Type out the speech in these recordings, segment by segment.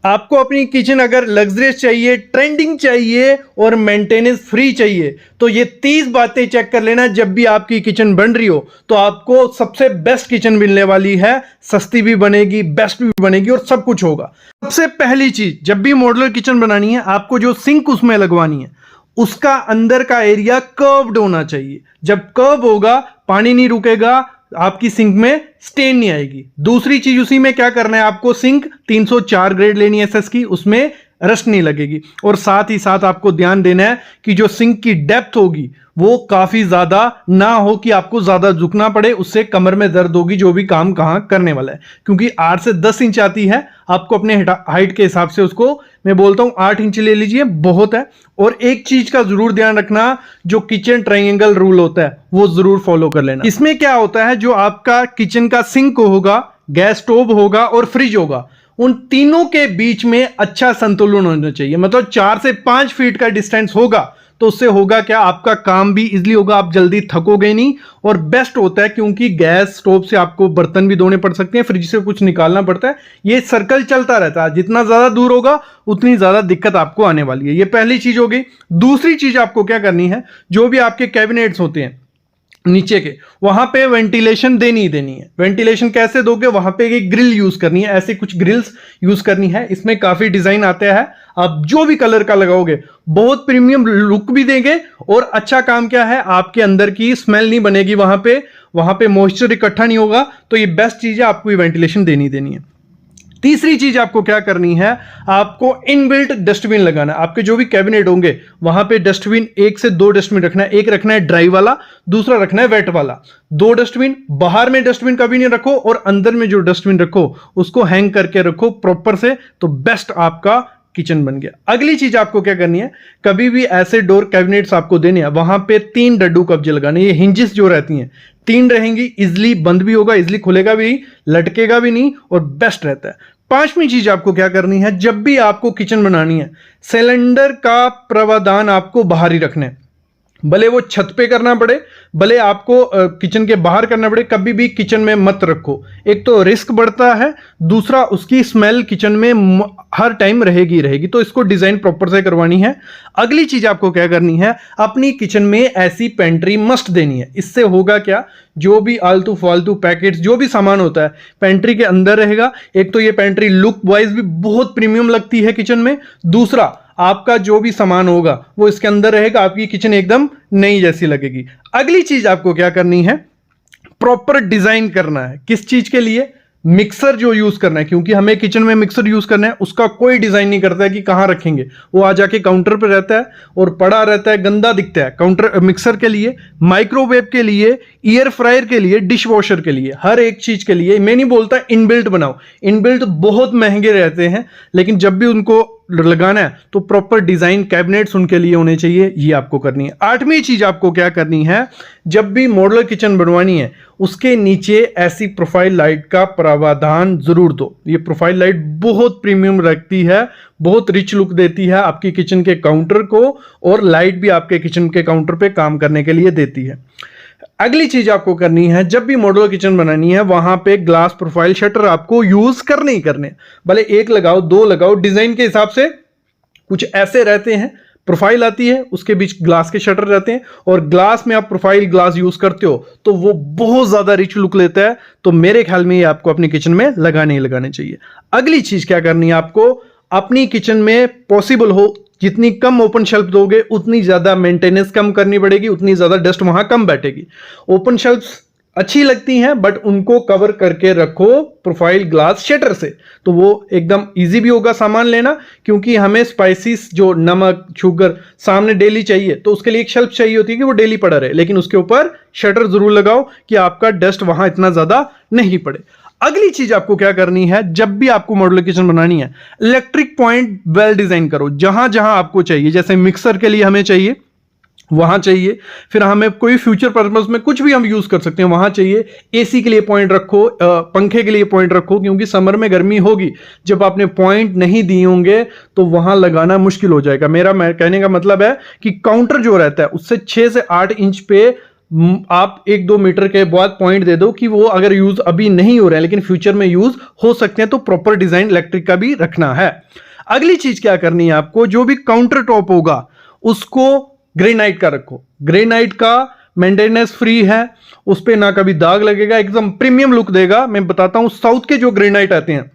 आपको अपनी किचन अगर लग्जरियस चाहिए, ट्रेंडिंग चाहिए और मेंटेनेंस फ्री चाहिए तो ये 30 बातें चेक कर लेना। जब भी आपकी किचन बन रही हो तो आपको सबसे बेस्ट किचन मिलने वाली है, सस्ती भी बनेगी, बेस्ट भी बनेगी और सब कुछ होगा। सबसे पहली चीज, जब भी मॉड्यूलर किचन बनानी है आपको जो सिंक उसमें लगवानी है उसका अंदर का एरिया कर्व्ड होना चाहिए। जब कर्व होगा पानी नहीं रुकेगा, आपकी सिंक में स्टेन नहीं आएगी। दूसरी चीज उसी में क्या करना है, आपको सिंक 304 ग्रेड लेनी है एसएस की, उसमें रस्ट नहीं लगेगी। और साथ ही साथ आपको ध्यान देना है कि जो सिंक की डेप्थ होगी वो काफी ज्यादा ना हो कि आपको ज्यादा झुकना पड़े, उससे कमर में दर्द होगी जो भी काम कहां करने वाला है। क्योंकि 8 से 10 इंच आती है, आपको अपने हाइट के हिसाब से उसको मैं बोलता हूं 8 इंच ले लीजिए, बहुत है। और एक चीज का जरूर ध्यान रखना, जो किचन ट्रायंगल रूल होता है वो जरूर फॉलो कर लेना। इसमें क्या होता है, जो आपका किचन का सिंक होगा, गैस स्टोव होगा और फ्रिज होगा, उन तीनों के बीच में अच्छा संतुलन होना चाहिए। मतलब 4 से 5 फीट का डिस्टेंस होगा तो उससे होगा क्या, आपका काम भी इजीली होगा, आप जल्दी थकोगे नहीं। और बेस्ट होता है क्योंकि गैस स्टोव से आपको बर्तन भी धोने पड़ सकते हैं, फ्रिज से कुछ निकालना पड़ता है, ये सर्कल चलता रहता है। जितना ज्यादा दूर होगा उतनी ज्यादा दिक्कत आपको आने वाली है। ये पहली चीज होगी। दूसरी चीज आपको क्या करनी है, जो भी आपके कैबिनेट्स होते हैं नीचे के, वहां पे वेंटिलेशन देनी ही देनी है। वेंटिलेशन कैसे दोगे, वहां पे एक ग्रिल यूज करनी है, ऐसे कुछ ग्रिल्स यूज करनी है। इसमें काफी डिजाइन आते हैं, आप जो भी कलर का लगाओगे बहुत प्रीमियम लुक भी देंगे। और अच्छा काम क्या है, आपके अंदर की स्मेल नहीं बनेगी, वहां पे मॉइस्चर इकट्ठा नहीं होगा। तो ये बेस्ट चीज है, आपको ये वेंटिलेशन देनी देनी है। तीसरी चीज आपको क्या करनी है, आपको इनबिल्ट डस्टबिन लगाना है। आपके जो भी कैबिनेट होंगे वहां पे डस्टबिन 1 से 2 डस्टबिन रखना है। एक रखना है ड्राई वाला, दूसरा रखना है वेट वाला। 2 डस्टबिन, बाहर में डस्टबिन कभी नहीं रखो और अंदर में जो डस्टबिन रखो उसको हैंग करके रखो प्रॉपर से, तो बेस्ट आपका किचन बन गया। अगली चीज आपको क्या करनी है, कभी भी ऐसे डोर कैबिनेट्स आपको देने हैं वहां पे 3 डड्डू कब्जे लगाने। ये हिंजेस जो रहती हैं 3 रहेंगी, इजिली बंद भी होगा, इजिली खुलेगा भी नहीं, लटकेगा भी नहीं और बेस्ट रहता है। 5वीं चीज आपको क्या करनी है, जब भी आपको किचन बनानी है सिलेंडर का प्रावधान आपको बाहर ही रखना है। भले वो छत पे करना पड़े, भले आपको किचन के बाहर करना पड़े, कभी भी किचन में मत रखो। एक तो रिस्क बढ़ता है, दूसरा उसकी स्मेल किचन में हर टाइम रहेगी रहेगी। तो इसको डिजाइन प्रॉपर से करवानी है। अगली चीज आपको क्या करनी है, अपनी किचन में ऐसी पेंट्री मस्ट देनी है। इससे होगा क्या, जो भी आलतू फालतू पैकेट्स जो भी सामान होता है पेंट्री के अंदर रहेगा। एक तो ये पेंट्री लुक वाइज भी बहुत प्रीमियम लगती है किचन में, दूसरा आपका जो भी सामान होगा वो इसके अंदर रहेगा, आपकी किचन एकदम नई जैसी लगेगी। अगली चीज आपको क्या करनी है, प्रॉपर डिजाइन करना है। किस चीज के लिए, मिक्सर जो यूज करना है, क्योंकि हमें किचन में मिक्सर यूज करना है, उसका कोई डिजाइन नहीं करता है कि कहां रखेंगे। वो आ जाके काउंटर पर रहता है और पड़ा रहता है, गंदा दिखता है। काउंटर मिक्सर के लिए, माइक्रोवेव के लिए, एयर फ्रायर के लिए, डिश वॉशर के लिए, हर एक चीज के लिए मैं नहीं बोलता इनबिल्ट बनाओ। इनबिल्ट बहुत महंगे रहते हैं, लेकिन जब भी उनको लगाना है तो प्रॉपर डिजाइन कैबिनेट्स उनके लिए होने चाहिए, ये आपको करनी है। 8वीं चीज आपको क्या करनी है, जब भी मॉड्यूलर किचन बनवानी है उसके नीचे ऐसी प्रोफाइल लाइट का प्रावधान जरूर दो। ये प्रोफाइल लाइट बहुत प्रीमियम रखती है, बहुत रिच लुक देती है आपकी किचन के काउंटर को, और लाइट भी आपके किचन के काउंटर पे काम करने के लिए देती है। अगली चीज आपको करनी है, जब भी मॉड्यूलर किचन बनानी है वहां पे ग्लास प्रोफाइल शटर आपको यूज करने ही करने। भले 1 लगाओ, 2 लगाओ, डिजाइन के हिसाब से कुछ ऐसे रहते हैं, प्रोफाइल आती है उसके बीच ग्लास के शटर रहते हैं, और ग्लास में आप प्रोफाइल ग्लास यूज करते हो तो वो बहुत ज्यादा रिच लुक लेता है। तो मेरे ख्याल में ये आपको अपनी किचन में लगाने ही लगाने चाहिए। अगली चीज क्या करनी है, आपको अपनी किचन में पॉसिबल हो जितनी कम ओपन शेल्फ दोगे उतनी ज्यादा मेंटेनेंस कम करनी पड़ेगी, उतनी ज्यादा डस्ट वहां कम बैठेगी। ओपन शेल्फ्स अच्छी लगती हैं बट उनको कवर करके रखो प्रोफाइल ग्लास शटर से, तो वो एकदम इजी भी होगा सामान लेना। क्योंकि हमें स्पाइसेस जो नमक शुगर सामने डेली चाहिए, तो उसके लिए एक शेल्फ चाहिए होती है कि वो डेली पड़ा रहे, लेकिन उसके ऊपर शटर जरूर लगाओ कि आपका डस्ट वहां इतना ज्यादा नहीं पड़े। अगली चीज आपको क्या करनी है, जब भी आपको मॉड्यूलर किचन बनानी है इलेक्ट्रिक पॉइंट वेल डिजाइन करो। जहां जहां आपको चाहिए, जैसे मिक्सर के लिए हमें चाहिए वहां चाहिए, फिर हमें कोई फ्यूचर पर्पस में कुछ भी हम यूज कर सकते हैं वहां चाहिए। एसी के लिए पॉइंट रखो, पंखे के लिए पॉइंट रखो, क्योंकि समर में गर्मी होगी, जब आपने पॉइंट नहीं दिए होंगे तो वहां लगाना मुश्किल हो जाएगा। मेरा कहने का मतलब है कि काउंटर जो रहता है उससे 6 से 8 इंच पे आप 1-2 मीटर के बाद पॉइंट दे दो कि वो अगर यूज अभी नहीं हो रहा है लेकिन फ्यूचर में यूज हो सकते हैं, तो प्रॉपर डिजाइन इलेक्ट्रिक का भी रखना है। अगली चीज क्या करनी है आपको, जो भी काउंटर टॉप होगा उसको ग्रेनाइट का रखो। ग्रेनाइट का मेंटेनेंस फ्री है, उस पर ना कभी दाग लगेगा, एकदम प्रीमियम लुक देगा। मैं बताता हूं, साउथ के जो ग्रेनाइट आते हैं,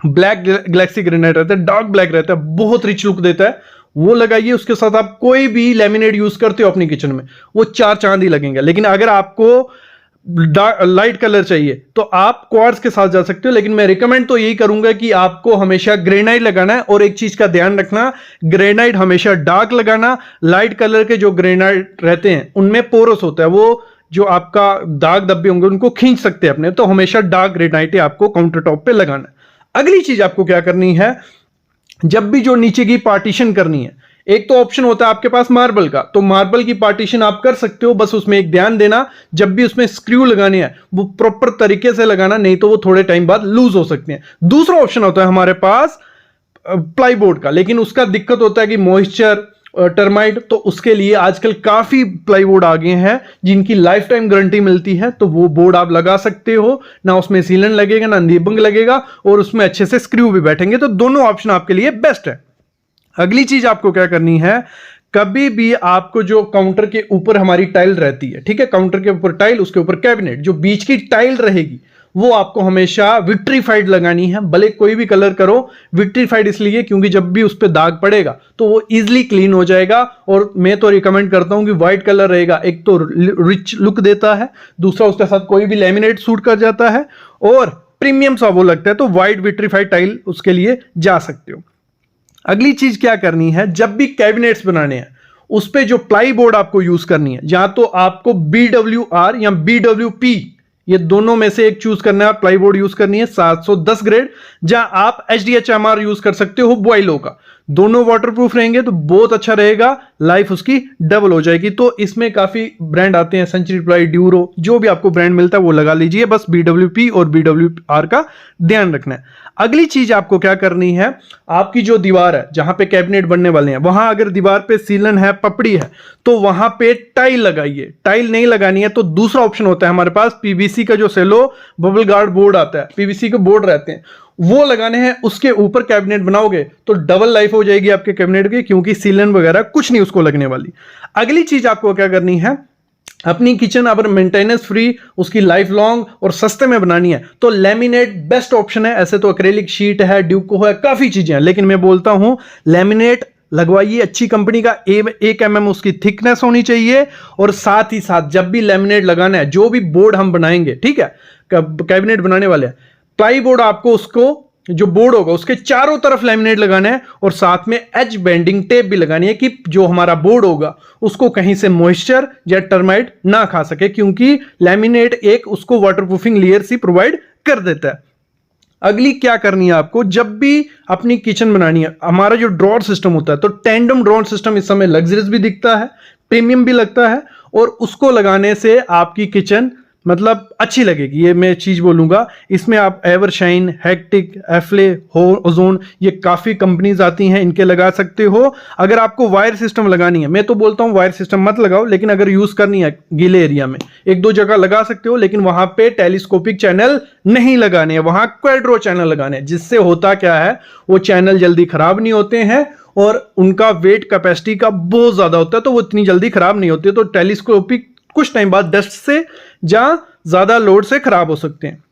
ब्लैक गैलेक्सी ग्रेनाइट रहता है, डार्क ब्लैक रहता है, बहुत रिच लुक देता है, वो लगाइए। उसके साथ आप कोई भी लैमिनेट यूज करते हो अपनी किचन में, वो 4 चांद ही लगेंगे। लेकिन अगर आपको लाइट कलर चाहिए तो आप क्वार्ट्ज के साथ जा सकते हो, लेकिन मैं रिकमेंड तो यही करूंगा कि आपको हमेशा ग्रेनाइट लगाना है। और एक चीज का ध्यान रखना, ग्रेनाइट हमेशा डार्क लगाना। लाइट कलर के जो ग्रेनाइट रहते हैं उनमें पोरस होता है, वो जो आपका दाग धब्बे होंगे उनको खींच सकते हैं अपने, तो हमेशा डार्क ग्रेनाइट आपको काउंटर टॉप पे लगाना है। अगली चीज आपको क्या करनी है, जब भी जो नीचे की पार्टीशन करनी है, एक तो ऑप्शन होता है आपके पास मार्बल का, तो मार्बल की पार्टीशन आप कर सकते हो। बस उसमें एक ध्यान देना, जब भी उसमें स्क्रू लगाने हैं वो प्रॉपर तरीके से लगाना, नहीं तो वो थोड़े टाइम बाद लूज हो सकते हैं। दूसरा ऑप्शन होता है हमारे पास प्लाईबोर्ड का, लेकिन उसका दिक्कत होता है कि मॉइस्चर, टर्माइट, तो उसके लिए आजकल काफी प्लाईवुड आ गए हैं जिनकी लाइफ टाइम गारंटी मिलती है, तो वो बोर्ड आप लगा सकते हो। ना उसमें सीलन लगेगा ना निबंग लगेगा, और उसमें अच्छे से स्क्रू भी बैठेंगे, तो दोनों ऑप्शन आपके लिए बेस्ट है। अगली चीज आपको क्या करनी है, कभी भी आपको जो काउंटर के ऊपर हमारी टाइल रहती है, ठीक है, काउंटर के ऊपर टाइल, उसके ऊपर कैबिनेट, जो बीच की टाइल रहेगी वो आपको हमेशा विट्रीफाइड लगानी है। भले कोई भी कलर करो, विट्रीफाइड इसलिए क्योंकि जब भी उस पर दाग पड़ेगा तो वो इजीली क्लीन हो जाएगा। और मैं तो रिकमेंड करता हूं कि व्हाइट कलर रहेगा, एक तो रिच लुक देता है, दूसरा उसके साथ कोई भी लैमिनेट सूट कर जाता है और प्रीमियम सा वो लगता है, तो व्हाइट विट्रीफाइड टाइल उसके लिए जा सकते हो। अगली चीज क्या करनी है, जब भी कैबिनेट्स बनाने हैं उस पे जो प्लाई बोर्ड आपको यूज करनी है, या तो आपको BWR या BWP, ये दोनों में से एक चूज करना है। प्लाई बोर्ड यूज करनी है 710 ग्रेड, जहां आप HDHMR यूज कर सकते हो बॉयलो का। दोनों वाटरप्रूफ रहेंगे तो बहुत अच्छा रहेगा, लाइफ उसकी डबल हो जाएगी। तो इसमें काफी ब्रांड आते हैं, सेंचुरी प्लाई, ड्यूरो, जो भी आपको ब्रांड मिलता है वो लगा लीजिए। बस BWP और BWR का ध्यान रखना है। अगली चीज आपको क्या करनी है, आपकी जो दीवार है जहां पे कैबिनेट बनने वाले हैं, वहां अगर दीवार पे सीलन है, पपड़ी है, तो वहां पे टाइल लगाइए। टाइल नहीं लगानी है तो दूसरा ऑप्शन होता है हमारे पास, PVC का जो सेलो बबल गार्ड बोर्ड आता है, PVC के बोर्ड रहते हैं, वो लगाने हैं। उसके ऊपर कैबिनेट बनाओगे तो डबल लाइफ हो जाएगी आपके कैबिनेट की, क्योंकि सीलन वगैरह कुछ नहीं उसको लगने वाली। अगली चीज आपको क्या करनी है, अपनी किचन अगर मेंटेनेंस फ्री, उसकी लाइफ लॉन्ग और सस्ते में बनानी है तो लैमिनेट बेस्ट ऑप्शन है। ऐसे तो एक्रेलिक शीट है, ड्यूको है, काफी चीजें हैं, लेकिन मैं बोलता हूं लैमिनेट लगवाइए अच्छी कंपनी का। 1 mm उसकी थिकनेस होनी चाहिए। और साथ ही साथ जब भी लैमिनेट लगाना है, जो भी बोर्ड हम बनाएंगे, ठीक है, कैबिनेट बनाने वाले हैं, प्लाई बोर्ड आपको उसको जो बोर्ड होगा उसके चारों तरफ लैमिनेट लगाना है, और साथ में एज बेंडिंग टेप भी लगानी है कि जो हमारा बोर्ड होगा उसको कहीं से मॉइस्चर या टर्माइट ना खा सके, क्योंकि लैमिनेट एक उसको वाटरप्रूफिंग लेयर सी प्रोवाइड कर देता है। अगली क्या करनी है आपको, जब भी अपनी किचन बनानी है, हमारा जो ड्रॉर सिस्टम होता है, तो टेंडम ड्रॉर सिस्टम इस समय लग्जरियस भी दिखता है, प्रीमियम भी लगता है, और उसको लगाने से आपकी किचन मतलब अच्छी लगेगी। ये मैं चीज बोलूंगा। इसमें आप एवरशाइन, हेक्टिक, एफ्ले, ओजोन, ये काफी कंपनीज आती हैं, इनके लगा सकते हो। अगर आपको वायर सिस्टम लगानी है, मैं तो बोलता हूं वायर सिस्टम मत लगाओ, लेकिन अगर यूज करनी है गीले एरिया में 1-2 जगह लगा सकते हो, लेकिन वहां पे टेलीस्कोपिक चैनल नहीं लगाने हैं, वहां क्वाड्रो चैनल लगाने हैं। जिससे होता क्या है, वो चैनल जल्दी खराब नहीं होते हैं और उनका वेट कैपेसिटी का बहुत ज्यादा होता है, तो वो इतनी जल्दी खराब नहीं होते। तो टेलीस्कोपिक कुछ टाइम बाद डस्ट से या ज्यादा लोड से खराब हो सकते हैं।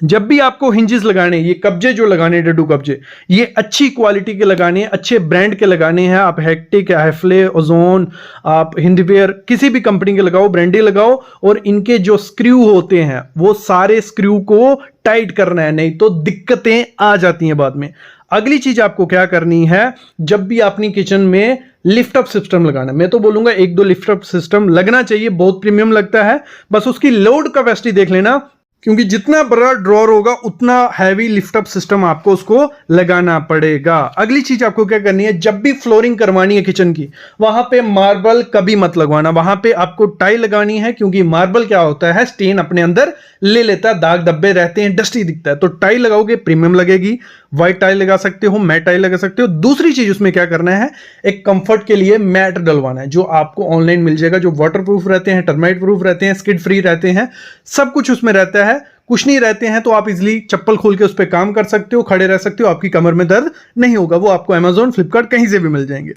जब भी आपको हिंजेस लगाने, ये कब्जे जो लगाने, डड्डू कब्जे, ये अच्छी क्वालिटी के लगाने हैं, अच्छे ब्रांड के लगाने हैं। आप हेक्टिक, हैफले, ओजोन, आप हिंदवेयर, किसी भी कंपनी के लगाओ, ब्रांडी लगाओ, और इनके जो स्क्रू होते हैं वो सारे स्क्रू को टाइट करना है, नहीं तो दिक्कतें आ जाती हैं बाद में। अगली चीज आपको क्या करनी है, जब भी अपनी किचन में लिफ्ट अप सिस्टम लगाना, मैं तो बोलूंगा 1-2 लिफ्ट अप सिस्टम लगना चाहिए, बहुत प्रीमियम लगता है। बस उसकी लोड कैपेसिटी देख लेना क्योंकि जितना बड़ा ड्रॉर होगा उतना हैवी लिफ्ट अप सिस्टम आपको उसको लगाना पड़ेगा। अगली चीज आपको क्या करनी है, जब भी फ्लोरिंग करवानी है किचन की, वहां पे मार्बल कभी मत लगवाना, वहां पे आपको टाइल लगानी है, क्योंकि मार्बल क्या होता है, स्टेन अपने अंदर ले लेता है, दाग धब्बे रहते हैं, डस्टी दिखता है। तो टाइल लगाओगे प्रीमियम लगेगी, व्हाइट टाइल लगा सकते हो, मैट टाइल लगा सकते हो। दूसरी चीज उसमें क्या करना है, एक कंफर्ट के लिए मैट डलवाना है, जो आपको ऑनलाइन मिल जाएगा, जो वाटर प्रूफ रहते हैं, टर्माइट प्रूफ रहते हैं, स्किड फ्री रहते हैं, सब कुछ उसमें रहता है। कुछ नहीं रहते हैं तो आप इजीली चप्पल खोल के उस पर काम कर सकते हो, खड़े रह सकते हो, आपकी कमर में दर्द नहीं होगा। वो आपको अमेजोन, फ्लिपकार्ट कहीं से भी मिल जाएंगे।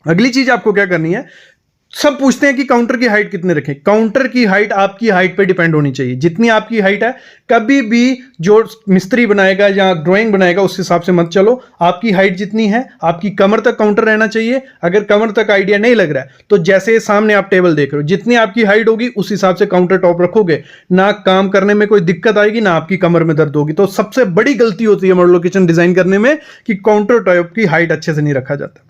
अगली चीज आपको क्या करनी है, सब पूछते हैं कि काउंटर की हाइट कितने रखें। काउंटर की हाइट आपकी हाइट पे डिपेंड होनी चाहिए, जितनी आपकी हाइट है। कभी भी जो मिस्त्री बनाएगा या ड्राइंग बनाएगा उस हिसाब से मत चलो, आपकी हाइट जितनी है, आपकी कमर तक काउंटर रहना चाहिए। अगर कमर तक आइडिया नहीं लग रहा है तो जैसे सामने आप टेबल देख रहे हो, जितनी आपकी हाइट होगी उस हिसाब से काउंटर टॉप रखोगे, ना काम करने में कोई दिक्कत आएगी, ना आपकी कमर में दर्द होगी। तो सबसे बड़ी गलती होती है मॉड्यूलर किचन डिजाइन करने में कि काउंटर टॉप की हाइट अच्छे से नहीं रखा जाता।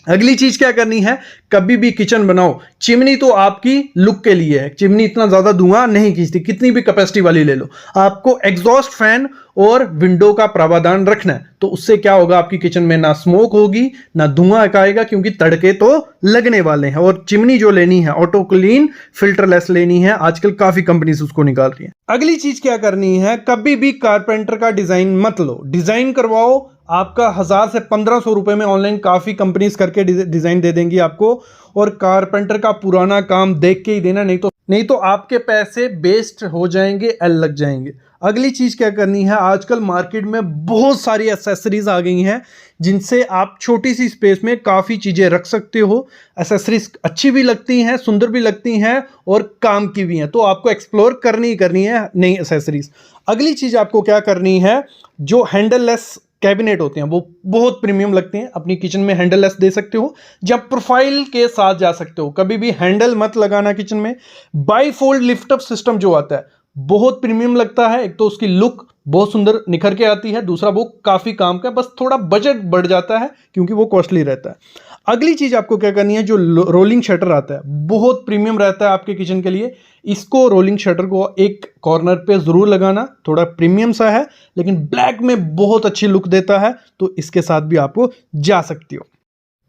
अगली चीज क्या करनी है, कभी भी किचन बनाओ, चिमनी तो आपकी लुक के लिए है, चिमनी इतना ज्यादा धुआं नहीं खींचती, कितनी भी कैपेसिटी वाली ले लो। आपको एग्जॉस्ट फैन और विंडो का प्रावधान रखना है, तो उससे क्या होगा, आपकी किचन में ना स्मोक होगी ना धुआं आएगा, क्योंकि तड़के तो लगने वाले हैं। और चिमनी जो लेनी है ऑटो क्लीन फिल्टरलेस लेनी है, आजकल काफी कंपनीज उसको निकाल रही है। अगली चीज क्या करनी है, कभी भी कारपेंटर का डिजाइन मत लो, डिजाइन करवाओ, आपका 1000 से 1500 रुपए में ऑनलाइन काफी कंपनीज करके डिजाइन दे देंगी आपको। और कारपेंटर का पुराना काम देख के ही देना, नहीं तो आपके पैसे वेस्ट हो जाएंगे, एल लग जाएंगे। अगली चीज क्या करनी है, आजकल मार्केट में बहुत सारी एसेसरीज आ गई हैं जिनसे आप छोटी सी स्पेस में काफी चीजें रख सकते हो। एसेसरीज अच्छी भी लगती हैं, सुंदर भी लगती हैं और काम की भी हैं, तो आपको एक्सप्लोर करनी ही करनी है नई एसेसरीज। अगली चीज आपको क्या करनी है, जो हैंडललेस कैबिनेट होते हैं वो बहुत प्रीमियम लगते हैं, अपनी किचन में हैंडललेस दे सकते हो, जब प्रोफाइल के साथ जा सकते हो। कभी भी हैंडल मत लगाना किचन में। बाईफोल्ड लिफ्ट अप सिस्टम जो आता है बहुत प्रीमियम लगता है, एक तो उसकी लुक बहुत सुंदर निखर के आती है, दूसरा वो काफी काम का, बस थोड़ा बजट बढ़ जाता है क्योंकि वो कॉस्टली रहता है। अगली चीज आपको क्या करनी है, जो रोलिंग शटर आता है बहुत प्रीमियम रहता है आपके किचन के लिए, इसको रोलिंग शटर को एक कॉर्नर पे जरूर लगाना, थोड़ा प्रीमियम सा है लेकिन ब्लैक में बहुत अच्छी लुक देता है, तो इसके साथ भी आपको जा सकती हो।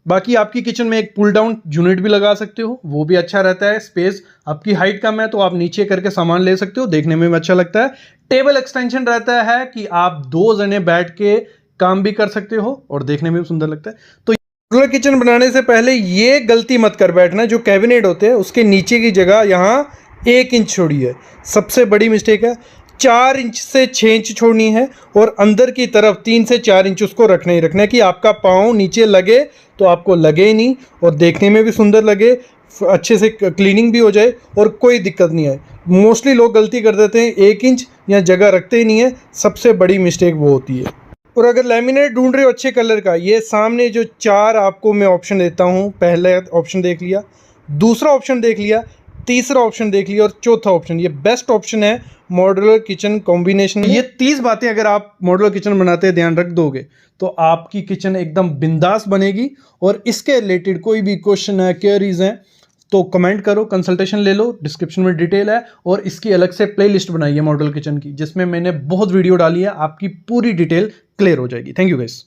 बाकी आपकी किचन में एक पुल डाउन यूनिट भी लगा सकते हो, वो भी अच्छा रहता है। स्पेस आपकी हाइट कम है तो आप नीचे करके सामान ले सकते हो, देखने में भी अच्छा लगता है। टेबल एक्सटेंशन रहता है कि आप 2 जने बैठ के काम भी कर सकते हो और देखने में भी सुंदर लगता है। तो मॉड्यूलर किचन बनाने से पहले ये गलती मत कर बैठना, जो कैबिनेट होते हैं उसके नीचे की जगह यहाँ 1 इंच छोड़ी है, सबसे बड़ी मिस्टेक है। 4 इंच से 6 इंच छोड़नी है और अंदर की तरफ 3 से 4 इंच उसको रखना ही रखना है कि आपका पाँव नीचे लगे तो आपको लगे ही नहीं और देखने में भी सुंदर लगे, अच्छे से क्लीनिंग भी हो जाए और कोई दिक्कत नहीं आए। मोस्टली लोग गलती कर देते हैं, 1 इंच या जगह रखते ही नहीं है, सबसे बड़ी मिस्टेक वो होती है। और अगर लैमिनेट ढूंढ रहे हो अच्छे कलर का, ये सामने जो 4 आपको मैं ऑप्शन देता हूँ, पहला ऑप्शन देख लिया, दूसरा ऑप्शन देख लिया, तीसरा ऑप्शन देख लिया और चौथा ऑप्शन, ये बेस्ट ऑप्शन है मॉड्यूलर किचन कॉम्बिनेशन। ये 30 बातें अगर आप मॉड्यूलर किचन बनाते ध्यान रख दोगे तो आपकी किचन एकदम बिंदास बनेगी। और इसके रिलेटेड कोई भी क्वेश्चन है, क्वेरीज हैं, तो कमेंट करो, कंसल्टेशन ले लो, डिस्क्रिप्शन में डिटेल है। और इसकी अलग से प्लेलिस्ट बनाई है मॉड्यूलर किचन की, जिसमें मैंने बहुत वीडियो डाली है, आपकी पूरी डिटेल क्लियर हो जाएगी। Thank you guys.